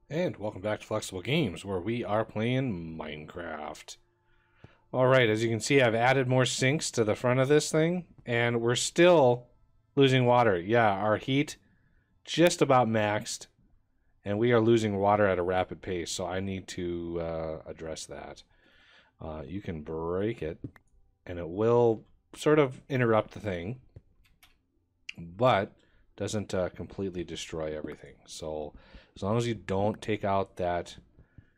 And welcome back to Flexible Games, where we are playing Minecraft. Alright, as you can see, I've added more sinks to the front of this thing, and we're still losing water. Yeah, our heat just about maxed, and we are losing water at a rapid pace, so I need to address that. You can break it, and it will sort of interrupt the thing, but doesn't completely destroy everything. So as long as you don't take out that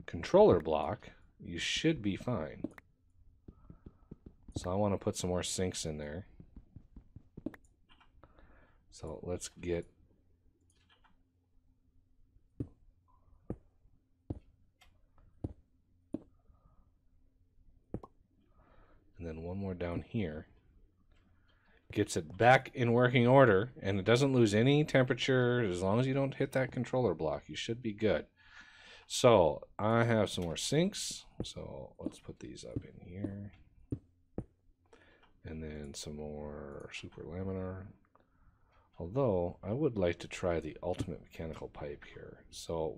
controller block, you should be fine. So I want to put some more sinks in there. So let's get and then one more down here. Gets it back in working order, and it doesn't lose any temperature. As long as you don't hit that controller block, you should be good. So I have some more sinks, so let's put these up in here. And then some more super laminar. Although I would like to try the ultimate mechanical pipe here. So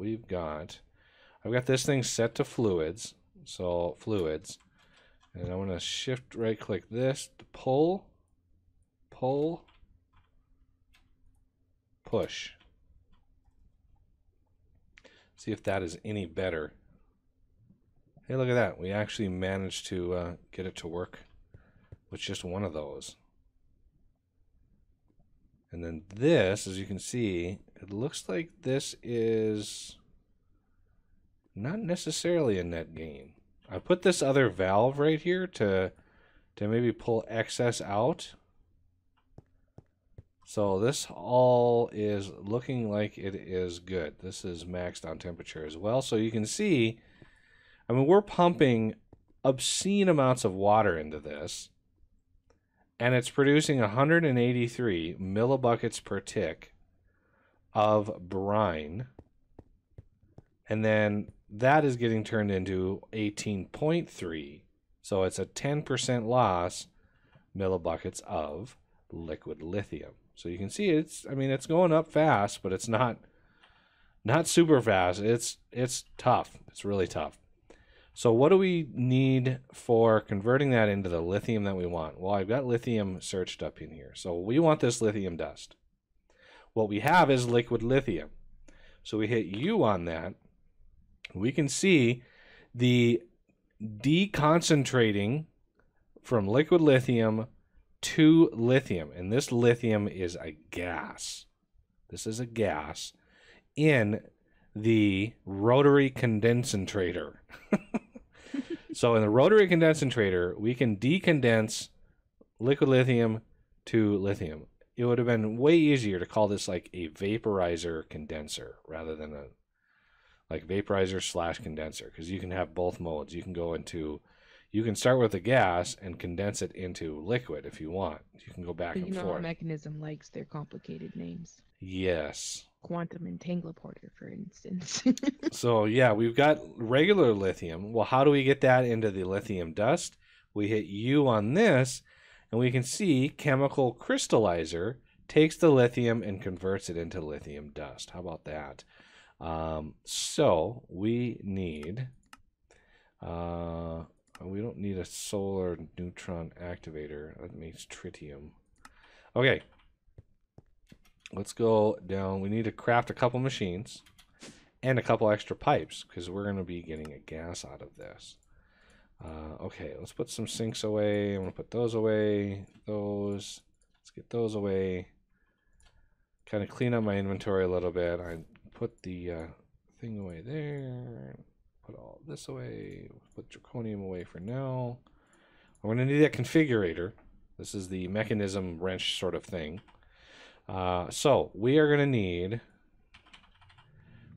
I've got this thing set to fluids. So fluids. And I'm going to shift right click this to pull, push. See if that is any better. Hey, look at that. We actually managed to get it to work with just one of those. And then this, as you can see, it looks like this is not necessarily a net gain. I put this other valve right here to maybe pull excess out. So this all is looking like it is good. This is maxed on temperature as well. So you can see, I mean, we're pumping obscene amounts of water into this, and it's producing 183 millibuckets per tick of brine. And then that is getting turned into 18.3. So it's a 10% loss millibuckets of liquid lithium. So you can see it's going up fast, but it's not super fast. It's tough. It's really tough. So what do we need for converting that into the lithium that we want? Well, I've got lithium searched up in here. So we want this lithium dust. What we have is liquid lithium. So we hit U on that. We can see the deconcentrating from liquid lithium to lithium. And this lithium is a gas. This is a gas in the rotary condensator. So in the rotary condensator, we can decondense liquid lithium to lithium. It would have been way easier to call this like a vaporizer condenser rather than a like vaporizer / condenser, because you can have both modes. You can start with a gas and condense it into liquid if you want. You can go back and forth. Our mechanism likes their complicated names. Yes. Quantum entangleporter, for instance. So yeah, we've got regular lithium. Well, how do we get that into the lithium dust? We hit U on this, and we can see chemical crystallizer takes the lithium and converts it into lithium dust. How about that? So we need, we don't need a solar neutron activator. That makes tritium. Okay. Let's go down. We need to craft a couple machines and a couple extra pipes because we're going to be getting a gas out of this. Okay, let's put some sinks away. I'm going to put those away. Those. Let's get those away. Kind of clean up my inventory a little bit. I put the thing away there. Put all this away. Put zirconium away for now. We're going to need that configurator. This is the mechanism wrench sort of thing. So we are going to need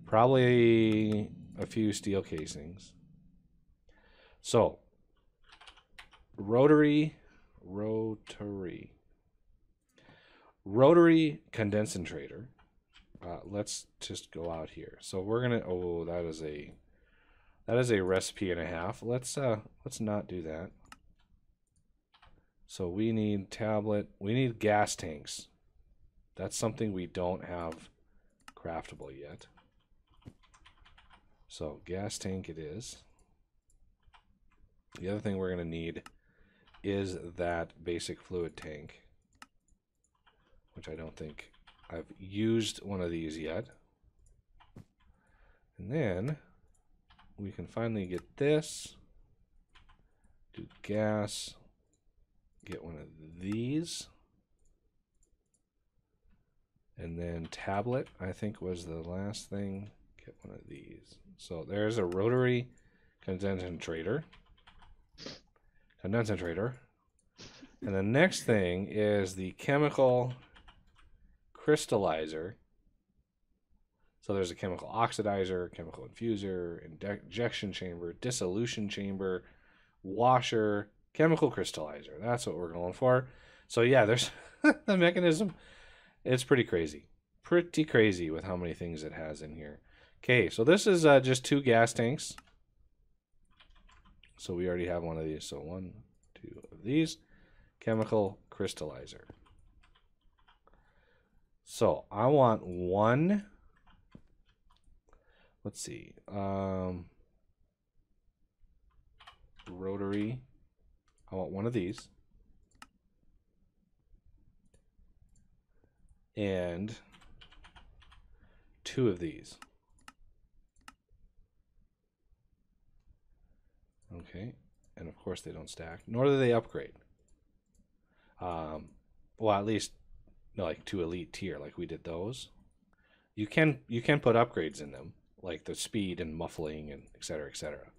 probably a few steel casings. So rotary condensator. Let's just go out here. So we're gonna. Oh, that is a recipe and a half. Let's not do that. So we need tablet. We need gas tanks. That's something we don't have craftable yet. So gas tank it is. The other thing we're going to need is that basic fluid tank, which I don't think I've used one of these yet. And then we can finally get this, do gas, get one of these, and then tablet, I think was the last thing, get one of these. So there's a rotary condensator. And the next thing is the chemical crystallizer. So there's a chemical oxidizer, chemical infuser, injection chamber, dissolution chamber, washer, chemical crystallizer. That's what we're going for. So yeah, there's the mechanism. It's pretty crazy. Pretty crazy with how many things it has in here. Okay, so this is just 2 gas tanks. So we already have one of these. So 1, 2 of these. Chemical crystallizer. So I want one. Let's see. Rotary. I want one of these. And 2 of these. Okay. And of course they don't stack, nor do they upgrade. Well, at least like to elite tier, like we did those. You can put upgrades in them, like the speed and muffling and etc. etc.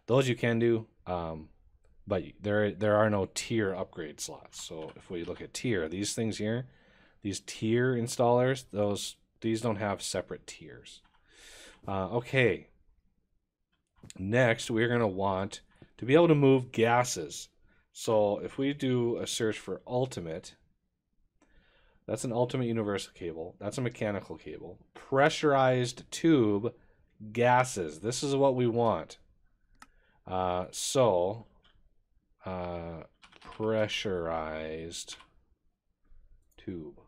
Those you can do, but there are no tier upgrade slots. So if we look at tier, these things here, these tier installers, these don't have separate tiers. Okay. Next, we're going to want to be able to move gases. So if we do a search for ultimate, that's an ultimate universal cable. That's a mechanical cable. Pressurized tube gases. This is what we want. Pressurized tube.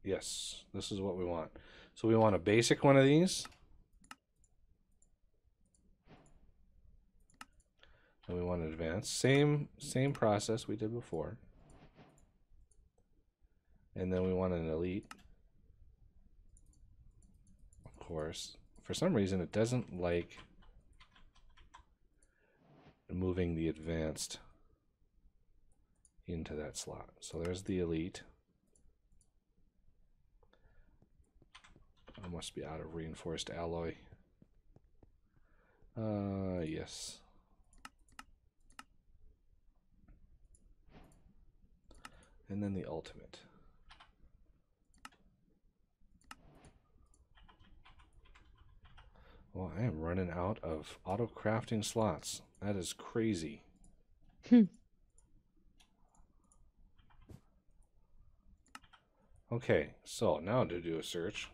Yes, this is what we want. So we want a basic one of these. And we want an advanced. Same process we did before. And then we want an elite. Of course. For some reason, it doesn't like moving the advanced into that slot. So there's the elite. I must be out of reinforced alloy. Yes. And then the ultimate. Well, I am running out of auto crafting slots. That is crazy. Okay, so now to do a search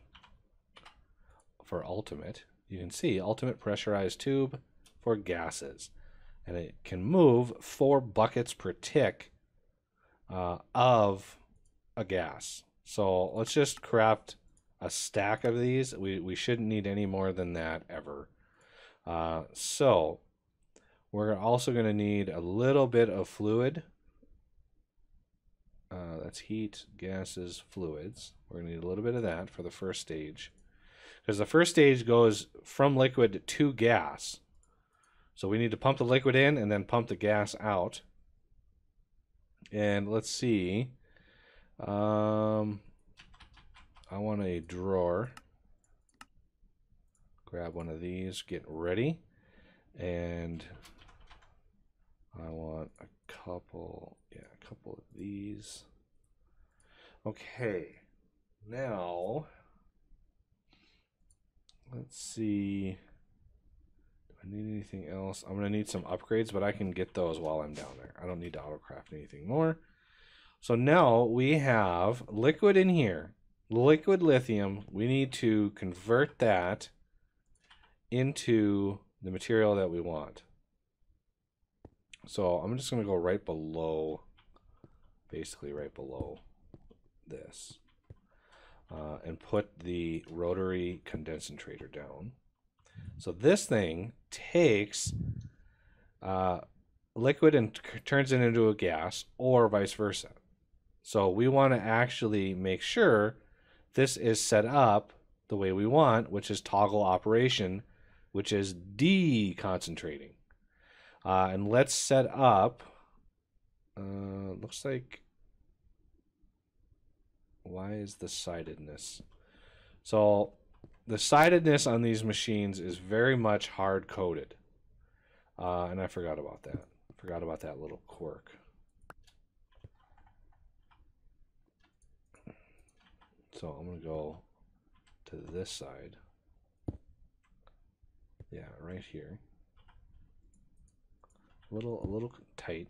for ultimate, you can see ultimate pressurized tube for gases. And it can move 4 buckets per tick of a gas. So let's just craft a stack of these. We shouldn't need any more than that ever. So we're also going to need a little bit of fluid. That's heat, gases, fluids. We're going to need a little bit of that for the first stage. Because the first stage goes from liquid to gas. So we need to pump the liquid in and then pump the gas out. And let's see. I want a drawer. Grab one of these, get ready. And I want a couple of these. Okay. Now, let's see. Do I need anything else? I'm going to need some upgrades, but I can get those while I'm down there. I don't need to autocraft anything more. So now we have liquid in here. Liquid lithium. We need to convert that into the material that we want. So I'm just going to go right below, basically right below this, and put the rotary condensator down. So this thing takes liquid and turns it into a gas, or vice versa. So we want to actually make sure this is set up the way we want, which is toggle operation, which is deconcentrating. And let's set up, looks like, why is the sidedness? So the sidedness on these machines is very much hard-coded. And I forgot about that. Forgot about that little quirk. So I'm going to go to this side. Yeah, right here. A little tight.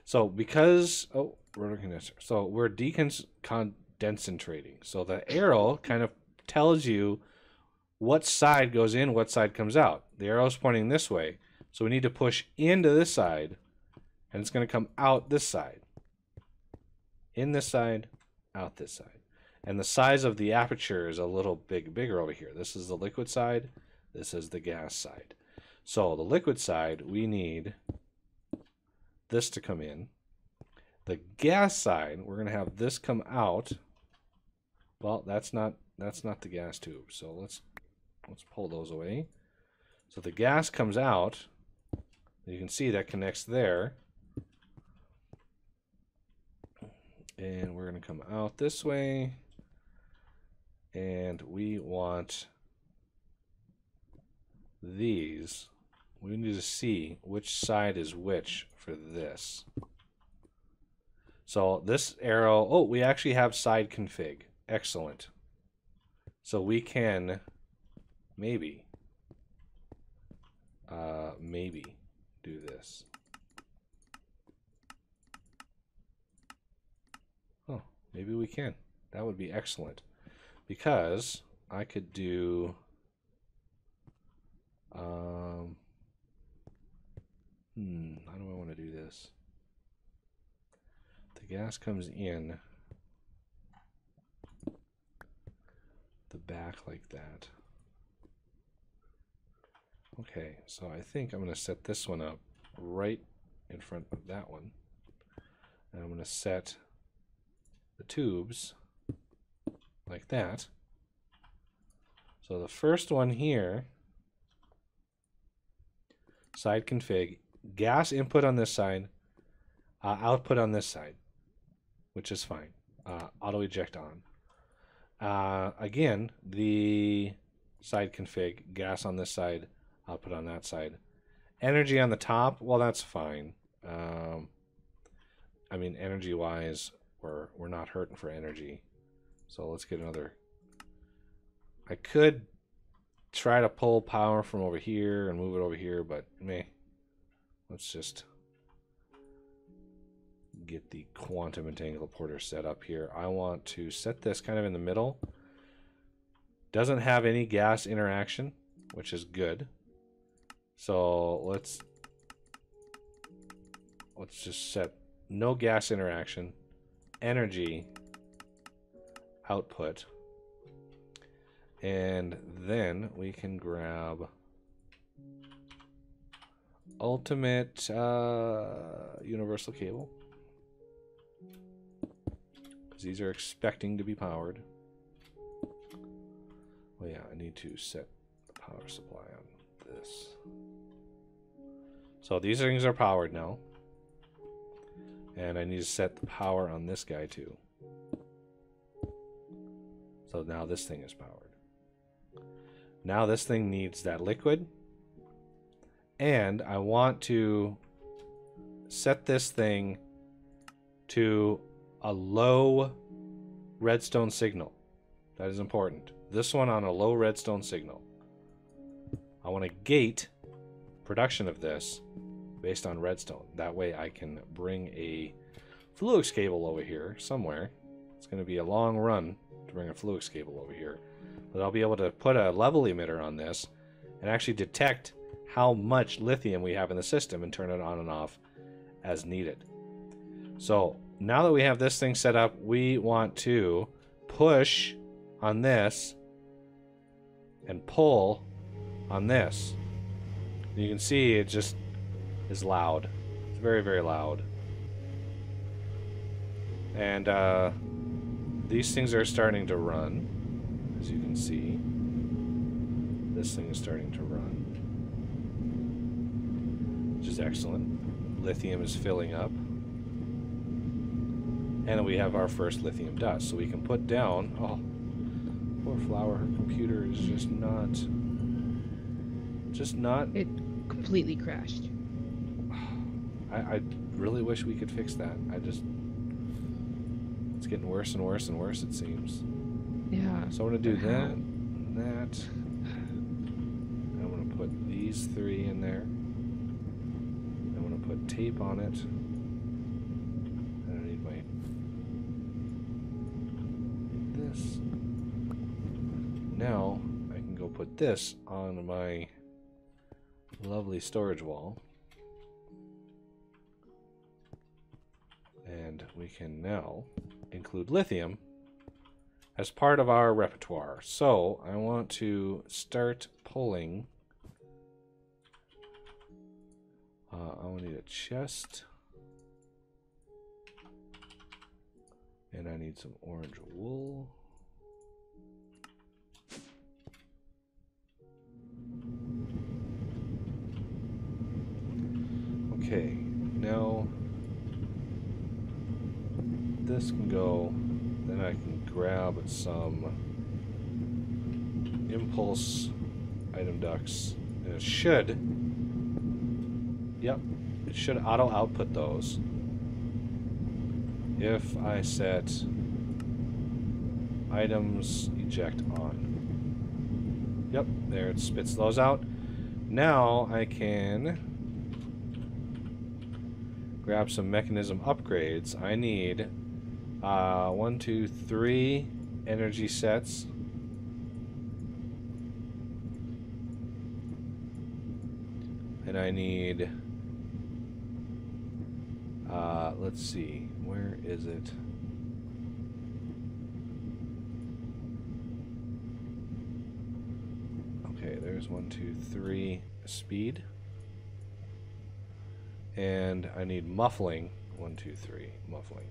So because, oh, rotocondenser. So we're deconcentrating. So the arrow kind of tells you what side goes in, what side comes out. The arrow's pointing this way. So we need to push into this side, and it's going to come out this side. In this side, out this side. And the size of the aperture is a little bigger over here. This is the liquid side. This is the gas side. So the liquid side, we need this to come in. The gas side, we're going to have this come out. Well, that's not the gas tube. So let's pull those away. So the gas comes out. You can see that connects there. And we're going to come out this way. And we want these. We need to see which side is which for this. So this arrow, oh, we actually have side config. Excellent. So we can maybe do this. Oh, maybe we can. That would be excellent. Because I could do how do I want to do this? The gas comes in the back like that. Okay, so I think I'm going to set this one up right in front of that one. And I'm going to set the tubes like that. So the first one here, side config, gas input on this side, output on this side, which is fine. Auto eject on. Again, the side config, gas on this side, output on that side. Energy on the top, well, that's fine. I mean, energy-wise, we're not hurting for energy. So let's get another. I could try to pull power from over here and move it over here, but meh. Let's just get the quantum entangler set up here. I want to set this kind of in the middle. Doesn't have any gas interaction, which is good. So let's just set no gas interaction, energy, output, and then we can grab ultimate universal cable, because these are expecting to be powered. Oh yeah, I need to set the power supply on this. So these things are powered now, and I need to set the power on this guy too. So now this thing is powered. Now this thing needs that liquid. And I want to set this thing to a low redstone signal. That is important. This one on a low redstone signal. I want to gate production of this based on redstone. That way I can bring a Fluix cable over here somewhere. It's going to be a long run to bring a Fluix cable over here. But I'll be able to put a level emitter on this and actually detect how much lithium we have in the system and turn it on and off as needed. So now that we have this thing set up, we want to push on this and pull on this. You can see it just is loud. It's very, very loud. And these things are starting to run, as you can see. This thing is starting to run, which is excellent. Lithium is filling up. And we have our first lithium dust. So we can put down... Oh, poor Flower. Her computer is just not... It completely crashed. I really wish we could fix that. It's getting worse and worse and worse, it seems. Yeah. So I'm going to do that. I'm going to put these 3 in there. I'm going to put tape on it. I don't need this. Now I can go put this on my lovely storage wall. And we can now include lithium as part of our repertoire. So I want to start pulling. I will need a chest. And I need some orange wool. Okay, now this can go, then I can grab some impulse item ducts, and it should, yep, it should auto output those if I set items eject on. Yep, there it spits those out. Now I can grab some mechanism upgrades. I need 1, 2, 3 energy sets. And I need, let's see, where is it? Okay, there's 1, 2, 3 speed. And I need muffling. 1, 2, 3 muffling.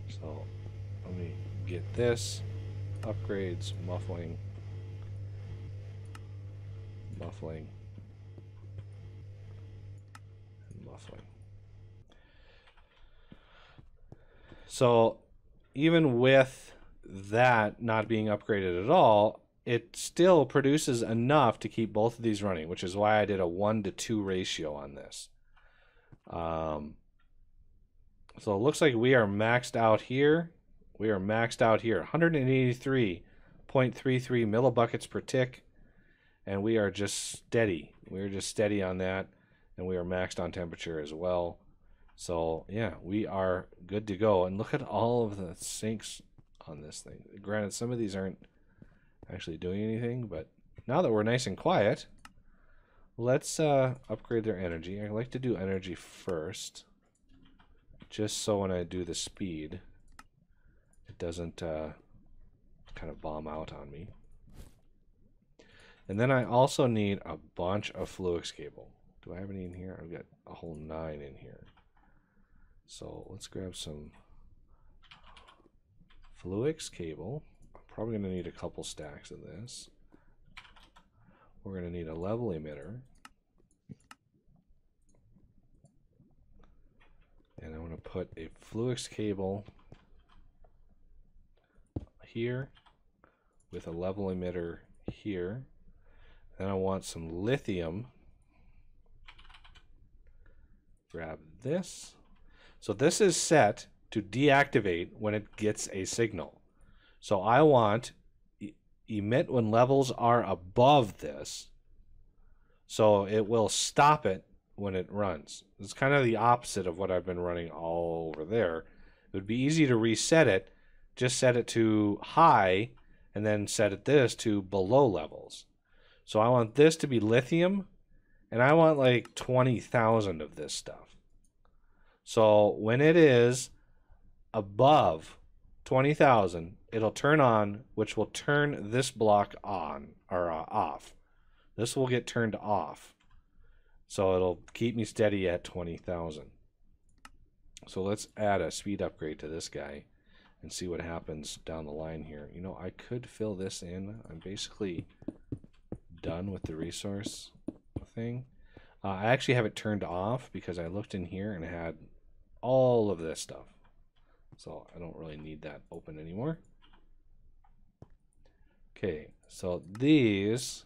So let me get this. Upgrades, muffling. Muffling. And muffling. So even with that not being upgraded at all, it still produces enough to keep both of these running, which is why I did a 1-to-2 ratio on this. So it looks like we are maxed out here. We are maxed out here. 183.33 millibuckets per tick. And we are just steady. We're just steady on that. And we are maxed on temperature as well. So, yeah, we are good to go. And look at all of the sinks on this thing. Granted, some of these aren't actually doing anything, but now that we're nice and quiet, let's upgrade their energy. I like to do energy first, just so when I do the speed, it doesn't kind of bomb out on me. And then I also need a bunch of Fluix cable. Do I have any in here? I've got a whole 9 in here. So let's grab some Fluix cable. Probably going to need a couple stacks of this. We're going to need a level emitter. And I want to put a Fluix cable here with a level emitter here. Then I want some lithium. Grab this. So this is set to deactivate when it gets a signal. So I want emit when levels are above this, so it will stop it when it runs. It's kind of the opposite of what I've been running all over there. It would be easy to reset it, just set it to high, and then set this to below levels. So I want this to be lithium, and I want like 20,000 of this stuff. So when it is above 20,000, it'll turn on, which will turn this block on. or off. This will get turned off. So it'll keep me steady at 20,000. So let's add a speed upgrade to this guy and see what happens down the line here. You know, I could fill this in. I'm basically done with the resource thing. I actually have it turned off because I looked in here and it had all of this stuff. So I don't really need that open anymore. Okay, so these...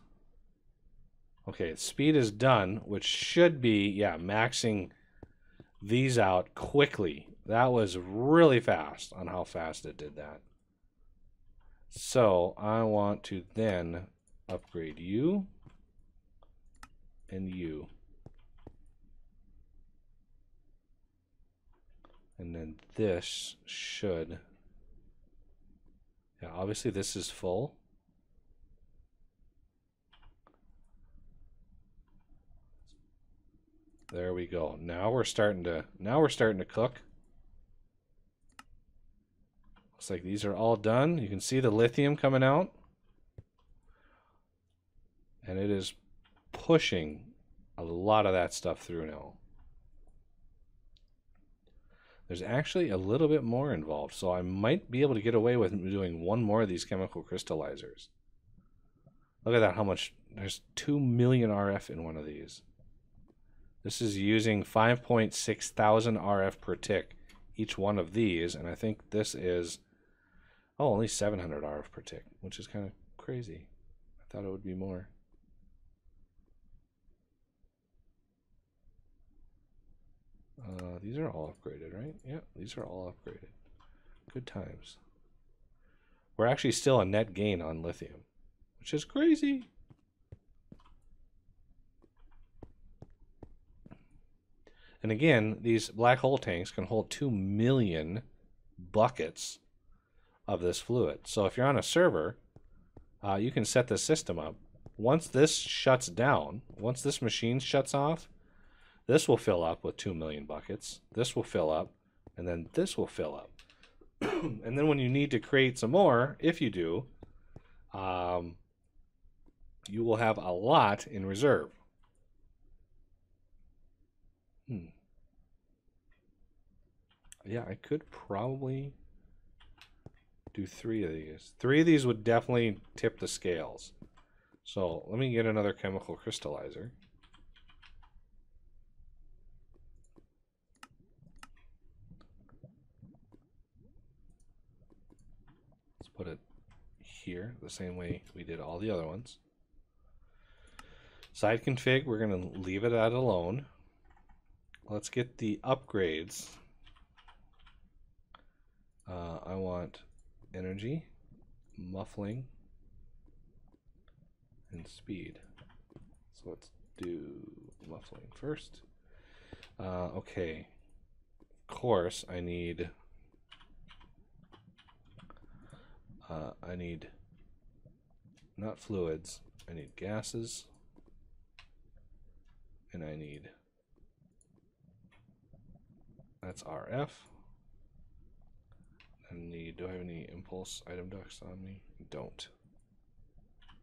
Okay, speed is done, which should be, yeah, maxing these out quickly. That was really fast on how fast it did that. So I want to then upgrade you and you. And then this should, yeah, obviously this is full. There we go. Now we're starting to cook. Looks like these are all done. You can see the lithium coming out. And it is pushing a lot of that stuff through now. There's actually a little bit more involved, so I might be able to get away with doing one more of these chemical crystallizers. Look at that, how much, there's 2 million RF in one of these. This is using 5.6 thousand RF per tick, each one of these, and I think this is, oh, only 700 RF per tick, which is kind of crazy. I thought it would be more. These are all upgraded, right? Yeah, these are all upgraded. Good times. We're actually still a net gain on lithium, which is crazy. And again, these black hole tanks can hold 2 million buckets of this fluid. So if you're on a server, you can set the system up. Once this shuts down, once this machine shuts off, this will fill up with 2 million buckets. This will fill up, and then this will fill up. And then when you need to create some more, if you do, you will have a lot in reserve. Yeah, I could probably do 3 of these. 3 of these would definitely tip the scales. So let me get another chemical crystallizer. Let's put it here the same way we did all the other ones. Side config, we're going to leave it at alone. Let's get the upgrades. I want energy, muffling, and speed. So let's do muffling first. Okay. Of course, I need not fluids, I need gases, and I need, that's RF. Do I have any impulse item ducts on me? Don't.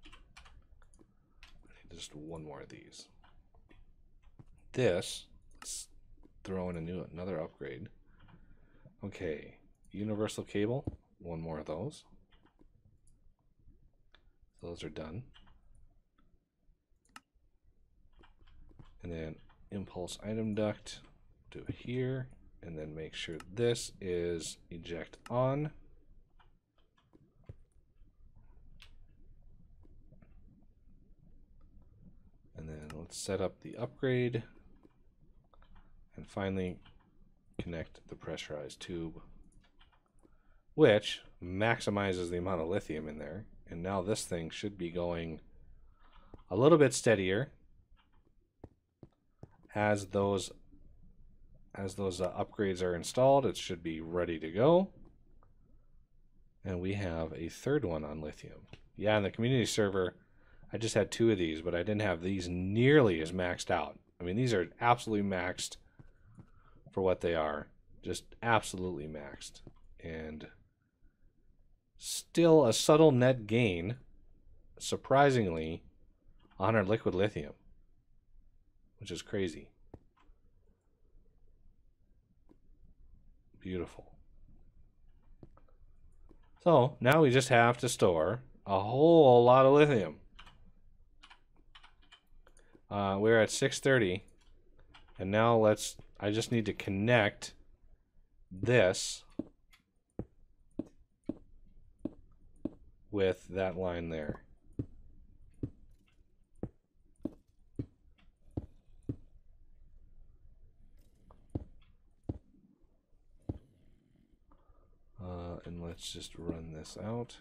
I need just one more of these. This, let's throw in another upgrade. Okay, universal cable, one more of those. Those are done. And then impulse item duct, do it here. And then make sure this is eject on. And then let's set up the upgrade. And finally connect the pressurized tube, which maximizes the amount of lithium in there. And now this thing should be going a little bit steadier as those upgrades are installed. It should be ready to go. And we have a third one on lithium. Yeah, in the community server, I just had 2 of these, but I didn't have these nearly as maxed out. I mean, these are absolutely maxed for what they are. Just absolutely maxed. And still a subtle net gain surprisingly 100 liquid lithium, which is crazy. Beautiful. So now we just have to store a whole lot of lithium. We're at 630, and now I just need to connect this with that line there. And let's just run this out.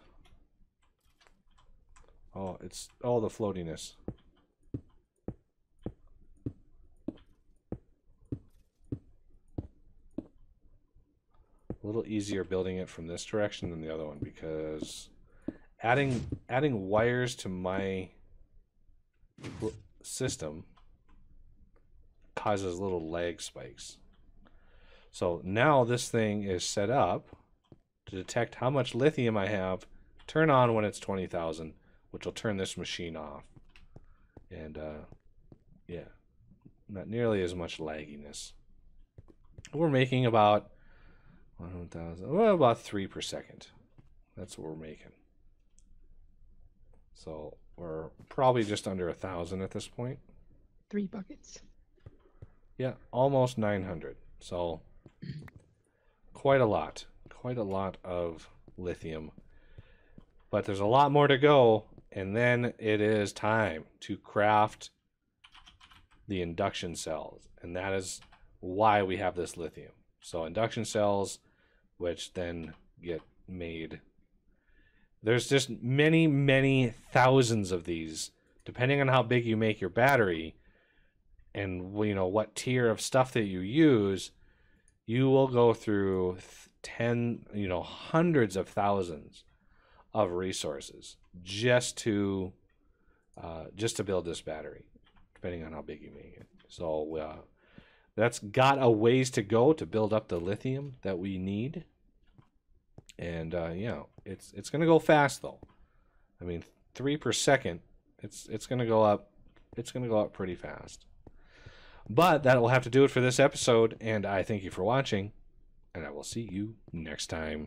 Oh, it's all the floatiness. A little easier building it from this direction than the other one, because adding wires to my system causes little lag spikes. So now this thing is set up to detect how much lithium I have, turn on when it's 20,000, which will turn this machine off. And yeah, not nearly as much lagginess. We're making about 1,000, well, about 3 per second. That's what we're making. So we're probably just under 1,000 at this point. 3 buckets. Yeah, almost 900. So quite a lot of lithium. But there's a lot more to go, and then it is time to craft the induction cells, and that is why we have this lithium. So induction cells, which then get made. There's just many thousands of these, depending on how big you make your battery and what tier of stuff that you use. You will go through hundreds of thousands of resources just to build this battery, depending on how big you make it. So that's got a ways to go to build up the lithium that we need. And it's going to go fast though. I mean, 3 per second. It's going to go up. It's going to go up pretty fast. But that will have to do it for this episode, and I thank you for watching, and I will see you next time.